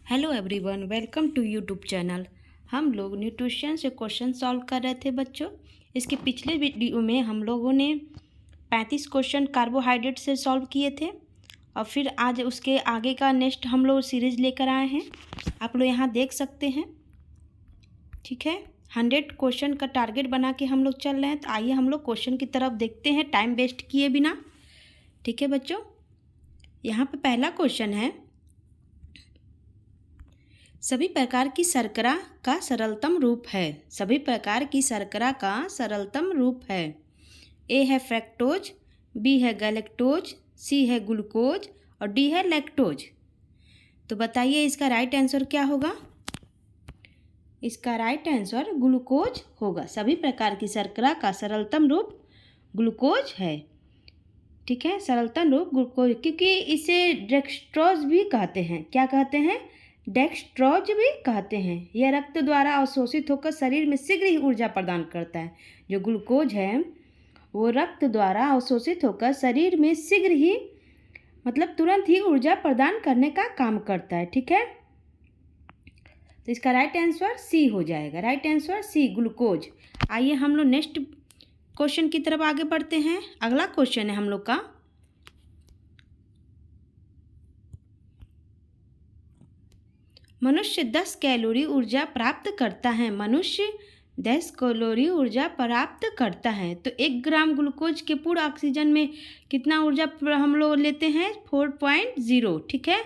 Hello everyone, welcome to YouTube channel. हम लोग nutrition से क्वेश्चन सॉल्व कर रहे थे बच्चों। इसके पिछले वीडियो में हम लोगों ने 35 क्वेश्चन कार्बोहाइड्रेट से सॉल्व किए थे और फिर आज उसके आगे का नेक्स्ट हम लोग सीरीज़ लेकर आए हैं। आप लोग यहाँ देख सकते हैं, ठीक है। 100 क्वेश्चन का टारगेट बना के हम लोग चल रहे हैं। तो आइए हम लोग क्वेश्चन की तरफ देखते हैं टाइम वेस्ट किए बिना, ठीक है बच्चों। यहाँ पे पहला क्वेश्चन है, सभी प्रकार की शर्करा का सरलतम रूप है। सभी प्रकार की शर्करा का सरलतम रूप है। ए है फ्रैक्टोज, बी है गैलेक्टोज, सी है ग्लूकोज और डी है लैक्टोज। तो बताइए इसका राइट आंसर क्या होगा। इसका राइट आंसर ग्लूकोज होगा। सभी प्रकार की शर्करा का सरलतम रूप ग्लूकोज है, ठीक है। सरलतम रूप ग्लूकोज, क्योंकि इसे डेक्सट्रोज भी कहते हैं। क्या कहते हैं? डेक्सट्रोज भी कहते हैं। यह रक्त द्वारा अवशोषित होकर शरीर में शीघ्र ही ऊर्जा प्रदान करता है। जो ग्लूकोज है वो रक्त द्वारा अवशोषित होकर शरीर में शीघ्र ही मतलब तुरंत ही ऊर्जा प्रदान करने का काम करता है, ठीक है। तो इसका राइट आंसर सी हो जाएगा। Right answer C, glucose. आइए हम लोग नेक्स्ट क्वेश्चन की तरफ आगे बढ़ते हैं। अगला क्वेश्चन है हम लोग का, मनुष्य 10 कैलोरी ऊर्जा प्राप्त करता है। मनुष्य 10 कैलोरी ऊर्जा प्राप्त करता है। तो 1 ग्राम ग्लूकोज के पूर्ण ऑक्सीजन में कितना ऊर्जा हम लोग लेते हैं? 4.0, ठीक है।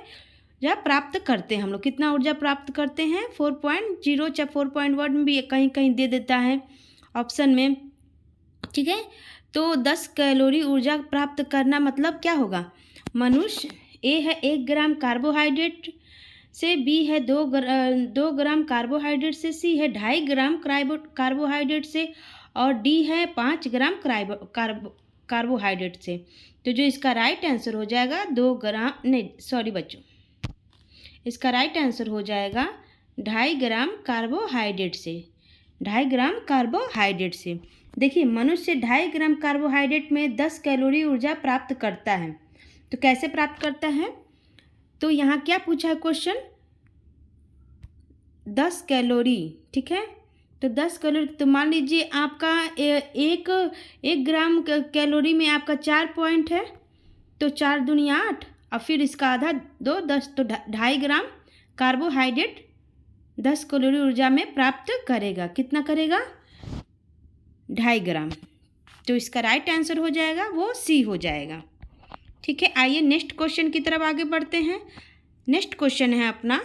जब प्राप्त करते हैं हम लोग, कितना ऊर्जा प्राप्त करते हैं? 4.0, चाहे 4.1 में भी कहीं कहीं दे देता है ऑप्शन में, ठीक है। तो 10 कैलोरी ऊर्जा प्राप्त करना मतलब क्या होगा? मनुष्य ए है 1 ग्राम कार्बोहाइड्रेट से, बी है 2 ग्राम कार्बोहाइड्रेट से, सी है 2.5 ग्राम कार्बोहाइड्रेट से और डी है 5 ग्राम कार्बोहाइड्रेट से। तो जो इसका राइट आंसर हो जाएगा 2 ग्राम, नहीं सॉरी बच्चों, इसका राइट आंसर हो जाएगा 2.5 ग्राम कार्बोहाइड्रेट से। 2.5 ग्राम कार्बोहाइड्रेट से। देखिए, मनुष्य 2.5 ग्राम कार्बोहाइड्रेट में 10 कैलोरी ऊर्जा प्राप्त करता है। तो कैसे प्राप्त करता है? तो यहाँ क्या पूछा है क्वेश्चन? 10 कैलोरी, ठीक है। तो 10 कैलोरी, तो मान लीजिए आपका एक ग्राम कैलोरी में आपका 4 पॉइंट है, तो 4 दूनी 8 और फिर इसका आधा 2, 10, तो 2.5 ग्राम कार्बोहाइड्रेट 10 कैलोरी ऊर्जा में प्राप्त करेगा। कितना करेगा? 2.5 ग्राम। तो इसका राइट आंसर हो जाएगा वो सी हो जाएगा, ठीक है। आइए नेक्स्ट क्वेश्चन की तरफ आगे बढ़ते हैं। नेक्स्ट क्वेश्चन है अपना,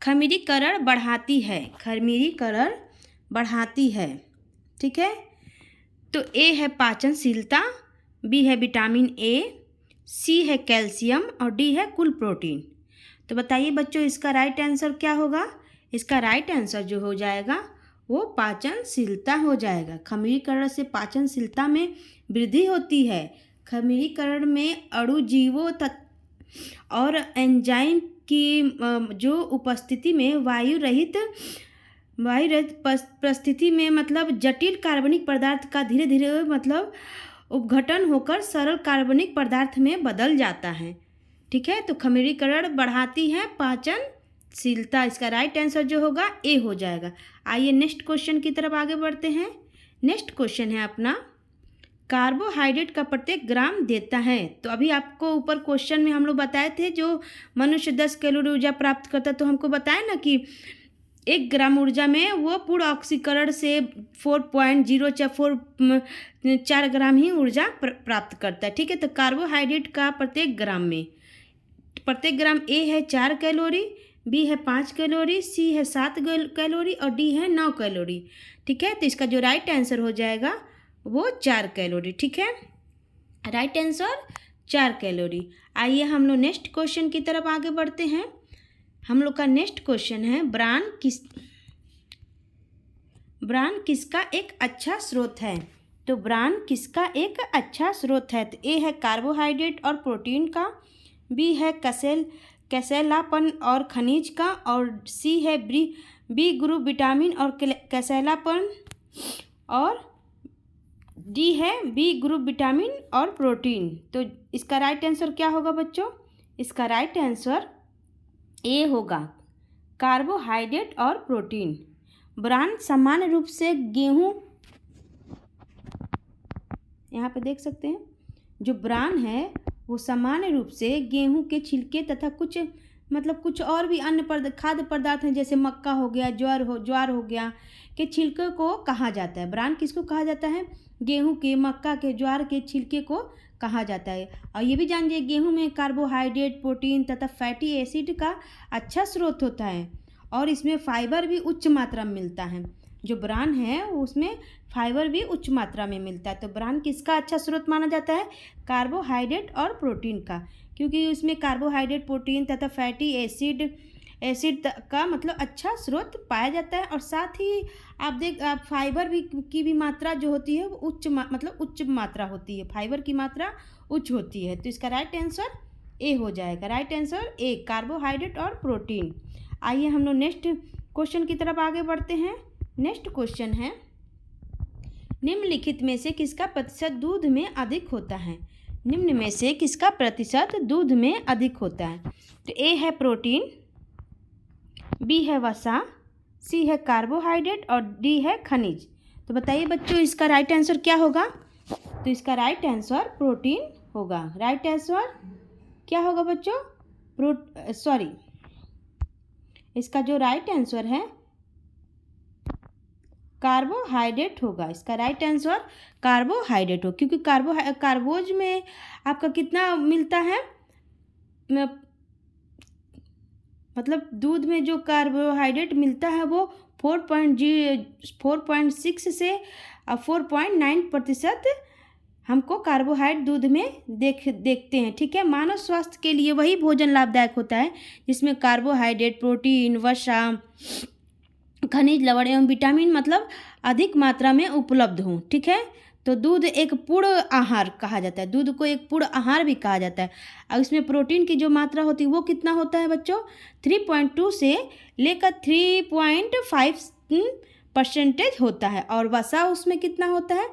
खमीरीकरण बढ़ाती है। खमीरीकरण बढ़ाती है, ठीक है। तो ए है पाचनशीलता, बी है विटामिन ए, सी है कैल्शियम और डी है कुल प्रोटीन। तो बताइए बच्चों इसका राइट आंसर क्या होगा? इसका राइट आंसर जो हो जाएगा वो पाचनशीलता हो जाएगा। खमीरीकरण से पाचनशीलता में वृद्धि होती है। खमीरीकरण में अणुजीवों और एंजाइम की जो उपस्थिति में वायु रहित परिस्थिति में मतलब जटिल कार्बनिक पदार्थ का धीरे धीरे मतलब उपघटन होकर सरल कार्बनिक पदार्थ में बदल जाता है, ठीक है। तो खमीरीकरण बढ़ाती है पाचनशीलता। इसका राइट आंसर जो होगा ए हो जाएगा। आइए नेक्स्ट क्वेश्चन की तरफ आगे बढ़ते हैं। नेक्स्ट क्वेश्चन है अपना, कार्बोहाइड्रेट का प्रत्येक ग्राम देता है। तो अभी आपको ऊपर क्वेश्चन में हम लोग बताए थे जो मनुष्य 10 कैलोरी ऊर्जा प्राप्त करता, तो हमको बताया ना कि 1 ग्राम ऊर्जा में वो पूर्ण ऑक्सीकरण से 4.0 या 4 ग्राम ही ऊर्जा प्राप्त करता है, ठीक है। तो कार्बोहाइड्रेट का प्रत्येक ग्राम ए है 4 कैलोरी, बी है 5 कैलोरी, सी है 7 कैलोरी और डी है 9 कैलोरी, ठीक है। तो इसका जो राइट आंसर हो जाएगा वो 4 कैलोरी, ठीक है। Right answer 4 calorie. आइए हम लोग नेक्स्ट क्वेश्चन की तरफ आगे बढ़ते हैं। हम लोग का नेक्स्ट क्वेश्चन है, ब्रान किसका एक अच्छा स्रोत है? तो ब्रान किसका एक अच्छा स्रोत है? तो ए है कार्बोहाइड्रेट और प्रोटीन का, बी है कैसेलापन और खनिज का और सी है बी ग्रुप विटामिन और कैसेलापन और डी है बी ग्रुप विटामिन और प्रोटीन। तो इसका राइट आंसर क्या होगा बच्चों? इसका राइट आंसर ए होगा कार्बोहाइड्रेट और प्रोटीन। ब्रान सामान्य रूप से गेहूँ, यहाँ पे देख सकते हैं जो ब्रान है वो सामान्य रूप से गेहूं के छिलके तथा कुछ और भी अन्य खाद्य पदार्थ हैं, जैसे मक्का हो गया, ज्वार हो गया, के छिलके को कहा जाता है। ब्रान किसको कहा जाता है? गेहूं के, मक्का के, ज्वार के छिलके को कहा जाता है। और ये भी जानिए गेहूं में कार्बोहाइड्रेट, प्रोटीन तथा फैटी एसिड का अच्छा स्रोत होता है और इसमें फाइबर भी उच्च मात्रा में मिलता है। जो ब्रान है उसमें फाइबर भी उच्च मात्रा में मिलता है। तो ब्रान किसका अच्छा स्रोत माना जाता है? कार्बोहाइड्रेट और प्रोटीन का, क्योंकि उसमें कार्बोहाइड्रेट, प्रोटीन तथा फैटी एसिड का मतलब अच्छा स्रोत पाया जाता है। और साथ ही आप फाइबर भी की भी मात्रा जो होती है वो उच्च मात्रा होती है, फाइबर की मात्रा उच्च होती है। तो इसका राइट आंसर ए हो जाएगा। राइट आंसर ए, कार्बोहाइड्रेट और प्रोटीन। आइए हम लोग नेक्स्ट क्वेश्चन की तरफ आगे बढ़ते हैं। नेक्स्ट क्वेश्चन है, निम्नलिखित में से किसका प्रतिशत दूध में अधिक होता है? निम्न में से किसका प्रतिशत दूध में अधिक होता है? तो ए है प्रोटीन, बी है वसा, सी है कार्बोहाइड्रेट और डी है खनिज। तो बताइए बच्चों इसका राइट आंसर क्या होगा? तो इसका राइट आंसर प्रोटीन होगा। राइट आंसर क्या होगा बच्चों? इसका जो राइट आंसर है कार्बोहाइड्रेट होगा। इसका राइट आंसर कार्बोहाइड्रेट हो, क्योंकि कार्बोज में आपका कितना मिलता है? मतलब दूध में जो कार्बोहाइड्रेट मिलता है वो 4.6 से 4.9% हमको कार्बोहाइड्रेट दूध में देखते हैं। ठीक है, मानव स्वास्थ्य के लिए वही भोजन लाभदायक होता है जिसमें कार्बोहाइड्रेट, प्रोटीन, वसा, खनिज, लवण एवं विटामिन मतलब अधिक मात्रा में उपलब्ध हों। ठीक है, तो दूध एक पूर्ण आहार कहा जाता है, दूध को एक पूर्ण आहार भी कहा जाता है। और इसमें प्रोटीन की जो मात्रा होती है वो कितना होता है बच्चों? 3.2 से लेकर 3.5% होता है। और वसा उसमें कितना होता है?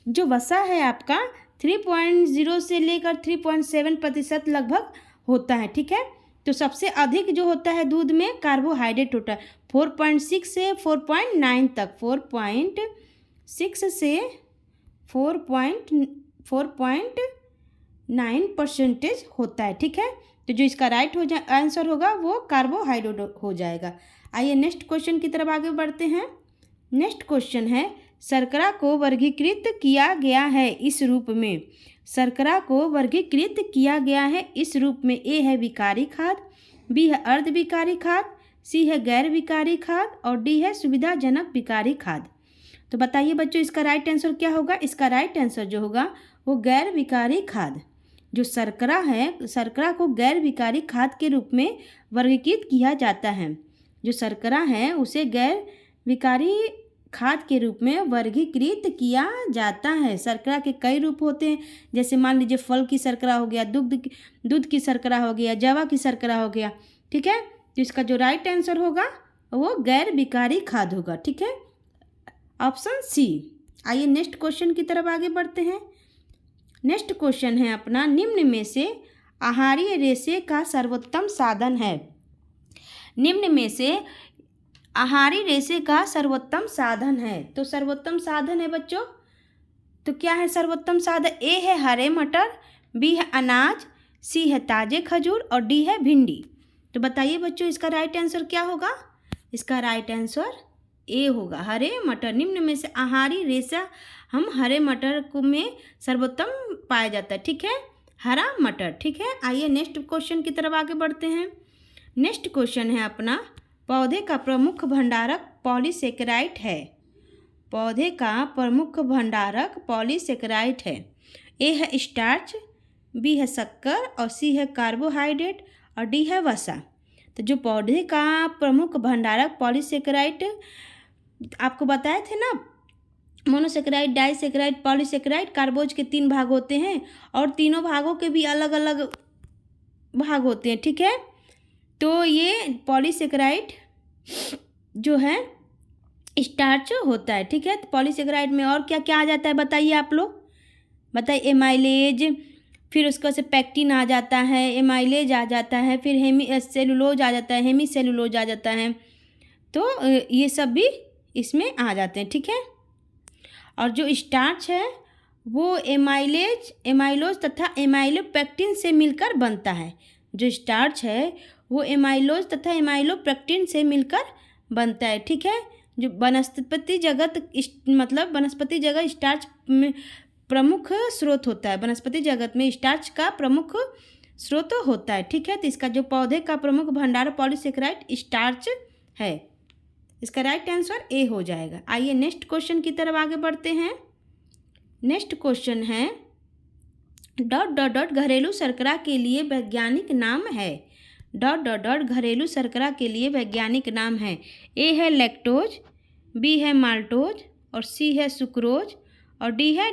जो वसा है आपका 3.0 से लेकर 3.7% लगभग होता है। ठीक है, तो सबसे अधिक जो होता है दूध में कार्बोहाइड्रेट होता है 4.6 से 4.9 तक, 4.6 से 4.9% होता है। ठीक है, तो जो इसका राइट आंसर होगा वो कार्बोहाइड्रेट हो जाएगा। आइए नेक्स्ट क्वेश्चन की तरफ आगे बढ़ते हैं। नेक्स्ट क्वेश्चन है, शर्करा को वर्गीकृत किया गया है इस रूप में। शर्करा को वर्गीकृत किया गया है इस रूप में। ए है विकारी खाद, बी है अर्ध विकारी खाद, सी है गैर विकारी खाद और डी है सुविधाजनक विकारी खाद। तो बताइए बच्चों इसका राइट आंसर क्या होगा? इसका राइट आंसर जो होगा वो गैर विकारी खाद। जो शर्करा है, शर्करा को गैर विकारी खाद के रूप में वर्गीकृत किया जाता है। जो शर्करा है उसे गैर विकारी खाद के रूप में वर्गीकृत किया जाता है। शर्करा के कई रूप होते हैं, जैसे मान लीजिए फल की शर्करा हो गया, दूध की शर्करा हो गया, जवा की शर्करा हो गया। ठीक है, तो इसका जो राइट आंसर होगा वो गैर विकारी खाद होगा। ठीक है, ऑप्शन सी। आइए नेक्स्ट क्वेश्चन की तरफ आगे बढ़ते हैं। नेक्स्ट क्वेश्चन है अपना, निम्न में से आहारीय रेशे का सर्वोत्तम साधन है। निम्न में से आहारी रेशे का सर्वोत्तम साधन है। तो सर्वोत्तम साधन है बच्चों, तो क्या है सर्वोत्तम साधन? ए है हरे मटर, बी है अनाज, सी है ताजे खजूर और डी है भिंडी। तो बताइए बच्चों इसका राइट आंसर क्या होगा? इसका राइट आंसर ए होगा, हरे मटर। निम्न में से आहारी रेशा हम हरे मटर को में सर्वोत्तम पाया जाता है। ठीक है, हरा मटर। ठीक है, आइए नेक्स्ट क्वेश्चन की तरफ आगे बढ़ते हैं। नेक्स्ट क्वेश्चन है अपना, पौधे का प्रमुख भंडारक पॉलीसेकेराइड है। पौधे का प्रमुख भंडारक पॉलीसेकेराइड है। ए है स्टार्च, बी है शक्कर और सी है कार्बोहाइड्रेट और डी है वसा। तो जो पौधे का प्रमुख भंडारक पॉलीसेकेराइड आपको बताए थे ना, मोनोसेकेराइड, डाइसेकेराइड, पॉलीसेकेराइड, कार्बोज के 3 भाग होते हैं और तीनों भागों के भी अलग अलग भाग होते हैं। ठीक है, तो ये पॉलीसेकेराइड जो है स्टार्च होता है। ठीक है, तो पॉलीसेकेराइड में और क्या क्या आ जाता है बताइए आप लोग, बताइए। एमाइलेज, फिर उसका से पैक्टिन आ जाता है, एमाइलेज आ जाता है, फिर सेलुलोज आ जाता है, हेमी सेलुलोज आ जाता है। तो ये सब भी इसमें आ जाते हैं, ठीक है। और जो स्टार्च है वो एमाइलोज तथा एमाइलोपेक्टिन से मिलकर बनता है। जो स्टार्च है वो एमाइलोज तथा एमाइलोपेक्टिन से मिलकर बनता है, ठीक है। जो वनस्पति जगत स्टार्च में प्रमुख स्रोत होता है। वनस्पति जगत में स्टार्च का प्रमुख स्रोत होता है, ठीक है। तो इसका जो पौधे का प्रमुख भंडार पॉलीसेकेराइड स्टार्च है। इसका राइट आंसर ए हो जाएगा। आइए नेक्स्ट क्वेश्चन की तरफ आगे बढ़ते हैं। नेक्स्ट क्वेश्चन है घरेलू शर्करा के लिए वैज्ञानिक नाम है। घरेलू शर्करा के लिए वैज्ञानिक नाम है। ए है लैक्टोज, बी है माल्टोज और सी है सुक्रोज और डी है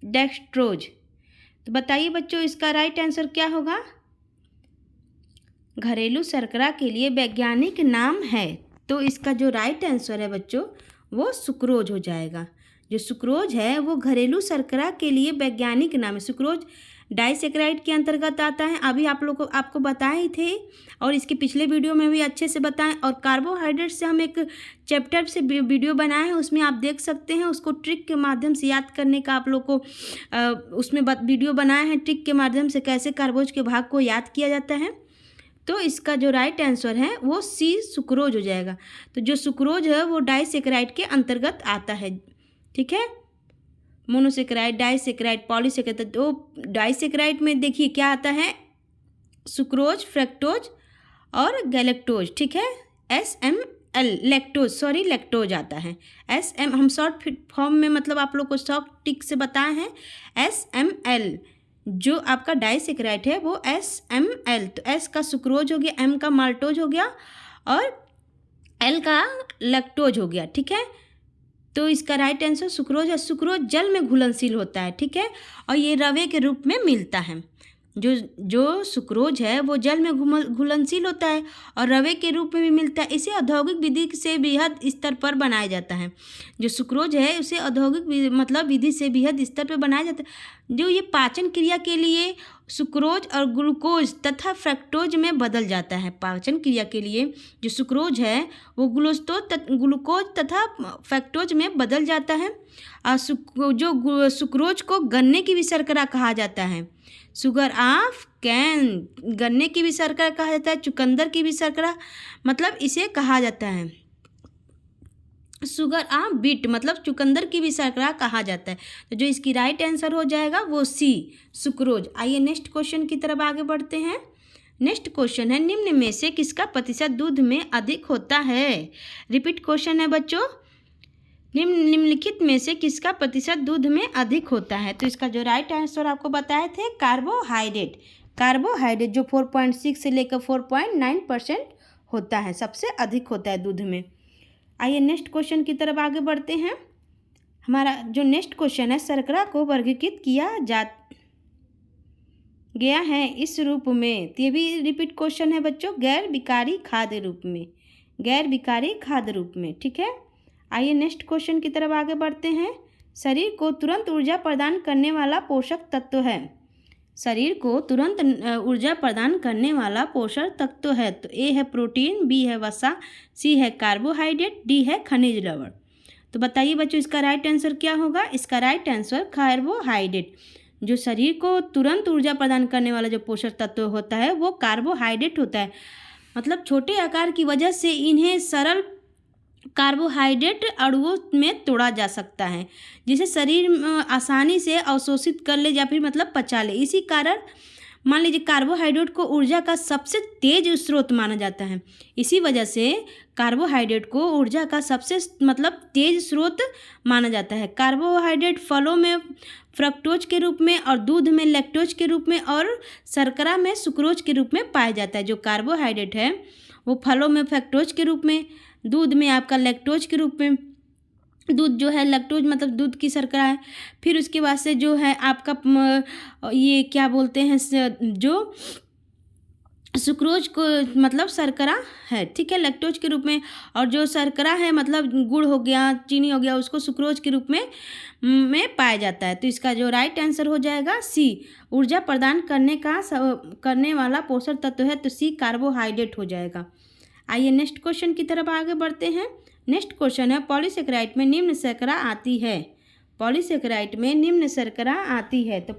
डेक्सट्रोज। तो बताइए बच्चों इसका राइट आंसर क्या होगा। घरेलू शर्करा के लिए वैज्ञानिक नाम है, तो इसका जो राइट आंसर है बच्चों वो सुक्रोज हो जाएगा। जो सुक्रोज है वो घरेलू शर्करा के लिए वैज्ञानिक नाम है। सुक्रोज डाइसेकेराइड के अंतर्गत आता है। अभी आपको बताए ही थे और इसके पिछले वीडियो में भी अच्छे से बताएं। और कार्बोहाइड्रेट से हम एक चैप्टर से वीडियो बनाए हैं, उसमें आप देख सकते हैं। उसको ट्रिक के माध्यम से याद करने का आप लोग को उसमें वीडियो बनाए हैं, ट्रिक के माध्यम से कैसे कार्बोज के भाग को याद किया जाता है। तो इसका जो राइट आंसर है वो सी सुक्रोज हो जाएगा। तो जो सुक्रोज है वो डाइसेकेराइड के अंतर्गत आता है, ठीक है। Monosaccharide, disaccharide, polysaccharide. तो डाइसेकेराइड में देखिए क्या आता है, सुक्रोज, फ्रक्टोज और गैलेक्टोज, ठीक है। लैक्टोज आता है। हम शॉर्ट फॉर्म में मतलब आप लोग को शॉर्ट टिक से बताए हैं SML। जो आपका डाइसेकेराइड है वो SML। तो S का सुक्रोज हो गया, M का माल्टोज हो गया और L का लैक्टोज हो गया, ठीक है। तो इसका राइट आंसर सुक्रोज है। सुक्रोज जल में घुलनशील होता है, ठीक है। और ये रवे के रूप में मिलता है। जो सुक्रोज है वो जल में घुलनशील होता है और रवे के रूप में भी मिलता है। इसे औद्योगिक विधि से बृहद स्तर पर बनाया जाता है। जो सुक्रोज है उसे औद्योगिक विधि से बृहद स्तर पर बनाया जाता है। जो ये पाचन क्रिया के लिए सुक्रोज और ग्लूकोज तथा फ्रक्टोज में बदल जाता है। पाचन क्रिया के लिए जो सुक्रोज है वो ग्लूकोज तथा फ्रक्टोज में बदल जाता है। और जो सुक्रोज को गन्ने की भी शर्करा कहा जाता है। सुगर ऑफ कैन, गन्ने की भी शर्करा कहा जाता है, चुकंदर की भी शर्करा मतलब इसे कहा जाता है। सुगर ऑफ बीट मतलब चुकंदर की भी शर्करा कहा जाता है। तो जो इसकी राइट आंसर हो जाएगा वो सी सुक्रोज। आइए नेक्स्ट क्वेश्चन की तरफ आगे बढ़ते हैं। नेक्स्ट क्वेश्चन है निम्न में से किसका प्रतिशत दूध में अधिक होता है। रिपीट क्वेश्चन है बच्चों, निम्नलिखित में से किसका प्रतिशत दूध में अधिक होता है। तो इसका जो राइट आंसर आपको बताए थे कार्बोहाइड्रेट जो 4.6 से लेकर 4.9% होता है, सबसे अधिक होता है दूध में। आइए नेक्स्ट क्वेश्चन की तरफ आगे बढ़ते हैं। हमारा जो नेक्स्ट क्वेश्चन है, शर्करा को वर्गीकृत किया गया है इस रूप में। तो ये भी रिपीट क्वेश्चन है बच्चों, गैर विकारी खाद्य रूप में, ठीक है। आइए नेक्स्ट क्वेश्चन की तरफ आगे बढ़ते हैं। शरीर को तुरंत ऊर्जा प्रदान करने वाला पोषक तत्व है। शरीर को तुरंत ऊर्जा प्रदान करने वाला पोषक तत्व है। तो ए है प्रोटीन, बी है वसा, सी है कार्बोहाइड्रेट, डी है खनिज लवण। तो बताइए बच्चों इसका राइट आंसर क्या होगा। इसका राइट आंसर कार्बोहाइड्रेट। जो शरीर को तुरंत ऊर्जा प्रदान करने वाला जो पोषक तत्व होता है वो कार्बोहाइड्रेट होता है। मतलब छोटे आकार की वजह से इन्हें सरल कार्बोहाइड्रेट अणुओं में तोड़ा जा सकता है, जिसे शरीर आसानी से अवशोषित कर ले या फिर मतलब पचा ले। इसी कारण मान लीजिए कार्बोहाइड्रेट को ऊर्जा का सबसे तेज स्रोत माना जाता है। इसी वजह से कार्बोहाइड्रेट को ऊर्जा का सबसे तेज स्रोत माना जाता है। कार्बोहाइड्रेट फलों में फ्रक्टोज के रूप में और दूध में लैक्टोज के रूप में और शर्करा में सुक्रोज के रूप में पाया जाता है। जो कार्बोहाइड्रेट है वो फलों में फ्रक्टोज के रूप में, दूध में आपका लैक्टोज के रूप में, दूध जो है लैक्टोज मतलब दूध की शर्करा है। फिर उसके बाद से जो है आपका ये क्या बोलते हैं जो सुक्रोज को मतलब शर्करा है, ठीक है, लैक्टोज के रूप में। और जो शर्करा है मतलब गुड़ हो गया, चीनी हो गया, उसको सुक्रोज के रूप में पाया जाता है। तो इसका जो राइट आंसर हो जाएगा सी, ऊर्जा प्रदान करने वाला पोषक तत्व है, तो सी कार्बोहाइड्रेट हो जाएगा। आइए नेक्स्ट क्वेश्चन की तरफ आगे बढ़ते हैं। नेक्स्ट क्वेश्चन है, पॉलीसेकेराइड में निम्न शर्करा आती है। पॉलीसेकेराइड में निम्न शर्करा आती है। तो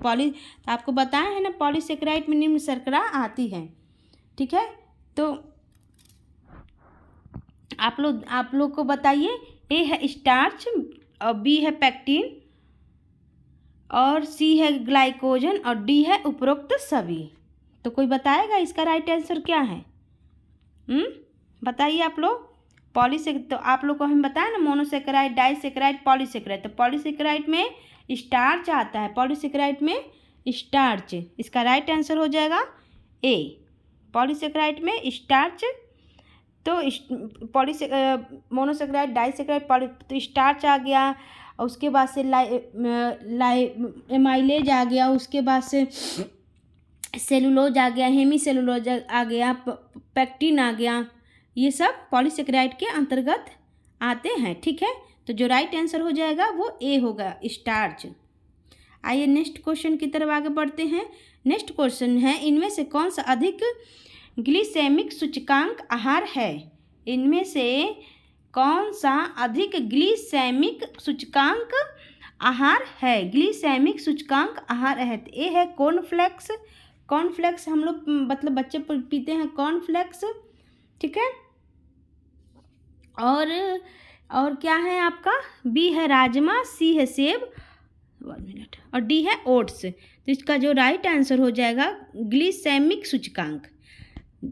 आपको बताया है ना, पॉलीसेकेराइड में निम्न शर्करा आती है, ठीक है। तो आप लोग को बताइए, ए है स्टार्च और बी है पैक्टिन और सी है ग्लाइकोजन और डी है उपरोक्त सभी। तो कोई बताएगा इसका राइट आंसर क्या है? बताइए आप लोग। तो आप लोग को हम बताएं ना, मोनोसेकेराइड, डाइसेकेराइड, पॉलीसेकेराइड। तो पॉलीसेकेराइड में स्टार्च आता है, पॉलीसेकेराइड में स्टार्च। इसका राइट आंसर हो जाएगा ए, पॉलीसेकेराइड में स्टार्च। तो मोनोसेकेराइड, डाइसेकेराइड, तो स्टार्च आ गया, और उसके बाद से एमाइलेज आ गया, उसके बाद से सेलुलोज आ गया, हेमी सेलुलोज आ गया, पैक्टिन आ गया। ये सब पॉलीसेकेराइड के अंतर्गत आते हैं, ठीक है। तो जो राइट आंसर हो जाएगा वो ए होगा, स्टार्च। आइए नेक्स्ट क्वेश्चन की तरफ आगे बढ़ते हैं। नेक्स्ट क्वेश्चन है, इनमें से कौन सा अधिक ग्लिसेमिक सूचकांक आहार है? इनमें से कौन सा अधिक ग्लिसेमिक सूचकांक आहार है? ग्लिसेमिक सूचकांक आहार है। तो ए है कॉर्नफ्लेक्स। कॉर्नफ्लेक्स हम लोग मतलब बच्चे पीते हैं कॉर्नफ्लेक्स, ठीक है। और क्या है आपका? बी है राजमा, सी है सेब, 1 मिनट, और डी है ओट्स। तो इसका जो राइट आंसर हो जाएगा ग्लिसेमिक सूचकांक।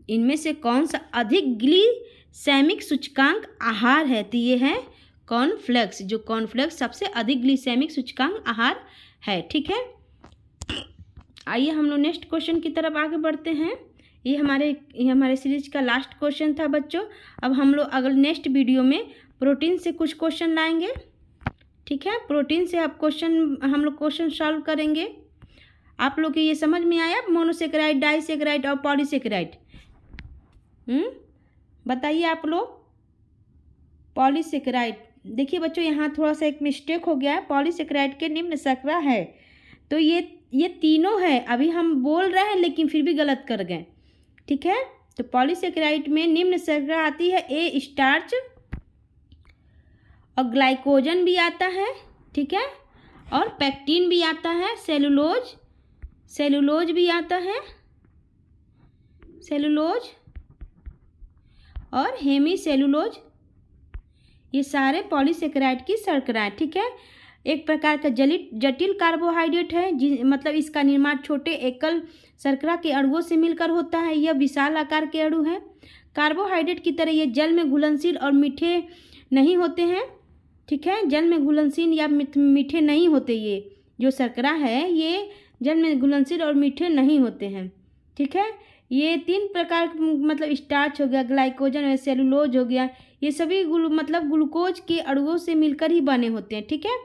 इनमें से कौन सा अधिक ग्लिसेमिक सूचकांक आहार है? तो ये है कॉर्नफ्लेक्स। जो कॉर्नफ्लेक्स सबसे अधिक ग्लिसेमिक सूचकांक आहार है, ठीक है। आइए हम लोग नेक्स्ट क्वेश्चन की तरफ आगे बढ़ते हैं। ये हमारे सीरीज का लास्ट क्वेश्चन था बच्चों। अब हम लोग अगले नेक्स्ट वीडियो में प्रोटीन से कुछ क्वेश्चन लाएंगे, ठीक है। प्रोटीन से आप हम लोग क्वेश्चन सॉल्व करेंगे। आप लोग को ये समझ में आया, मोनोसेकेराइड, डाइसेकेराइड और पॉलीसेकेराइड? बताइए आप लोग। पॉलीसेकेराइड, देखिए बच्चों यहाँ थोड़ा सा एक मिस्टेक हो गया है। पॉलीसेकेराइड के निम्न शर्करा है, तो ये तीनों है। अभी हम बोल रहे हैं लेकिन फिर भी गलत कर गए, ठीक है। तो पॉलीसेकेराइड में निम्न शर्करा आती है, ए स्टार्च, और ग्लाइकोजन भी आता है, ठीक है, और पैक्टिन भी आता है, सेलुलोज भी आता है, सेलुलोज और हेमी सेलुलोज। ये सारे पॉलीसेकेराइड की शर्कराएं, ठीक है। एक प्रकार का जटिल कार्बोहाइड्रेट है, मतलब इसका निर्माण छोटे एकल शर्करा के अणुओं से मिलकर होता है। यह विशाल आकार के अणु हैं। कार्बोहाइड्रेट की तरह ये जल में घुलनशील और मीठे नहीं होते हैं, ठीक है। जल में घुलनशील या मीठे नहीं होते। ये जो शर्करा है ये जल में घुलनशील और मीठे नहीं होते हैं, ठीक है। ये 3 प्रकार मतलब स्टार्च हो गया, ग्लाइकोजन और सेलुलोज हो गया, ये सभी मतलब ग्लूकोज के अणुओं से मिलकर ही बने होते हैं, ठीक है।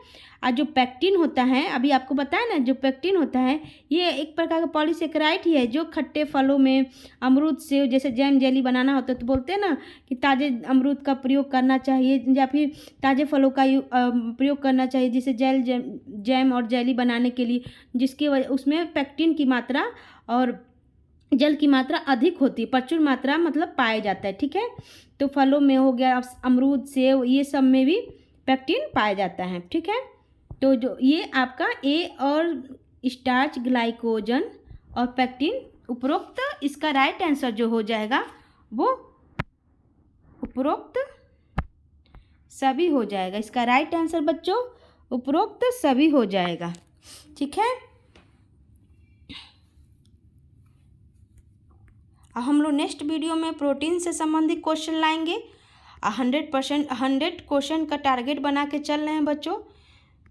और जो पैक्टिन होता है, अभी आपको बताया ना, जो पैक्टिन होता है ये एक प्रकार का पॉलीसेकेराइड ही है, जो खट्टे फलों में अमरूद से जैसे जैम जेली बनाना होता है तो बोलते हैं ना कि ताज़े अमरूद का प्रयोग करना चाहिए या फिर ताज़े फलों का प्रयोग करना चाहिए, जैसे जैम और जेली बनाने के लिए, जिसकी वजह उसमें पैक्टिन की मात्रा और जल की मात्रा अधिक होती है, प्रचुर मात्रा मतलब पाया जाता है, ठीक है। तो फलों में हो गया अमरूद, सेब, ये सब में भी पैक्टिन पाया जाता है, ठीक है। तो जो ये आपका ए और स्टार्च, ग्लाइकोजन और पैक्टिन उपरोक्त, इसका राइट आंसर जो हो जाएगा वो उपरोक्त सभी हो जाएगा। इसका राइट आंसर बच्चों उपरोक्त सभी हो जाएगा, ठीक है। अब हम लोग नेक्स्ट वीडियो में प्रोटीन से संबंधित क्वेश्चन लाएंगे। 100 क्वेश्चन का टारगेट बना के चल रहे हैं बच्चों,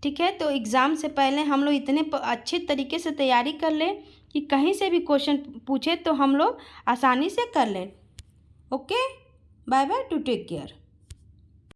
ठीक है। तो एग्ज़ाम से पहले हम लोग इतने अच्छे तरीके से तैयारी कर लें कि कहीं से भी क्वेश्चन पूछे तो हम लोग आसानी से कर लें। Okay, bye bye, to take care.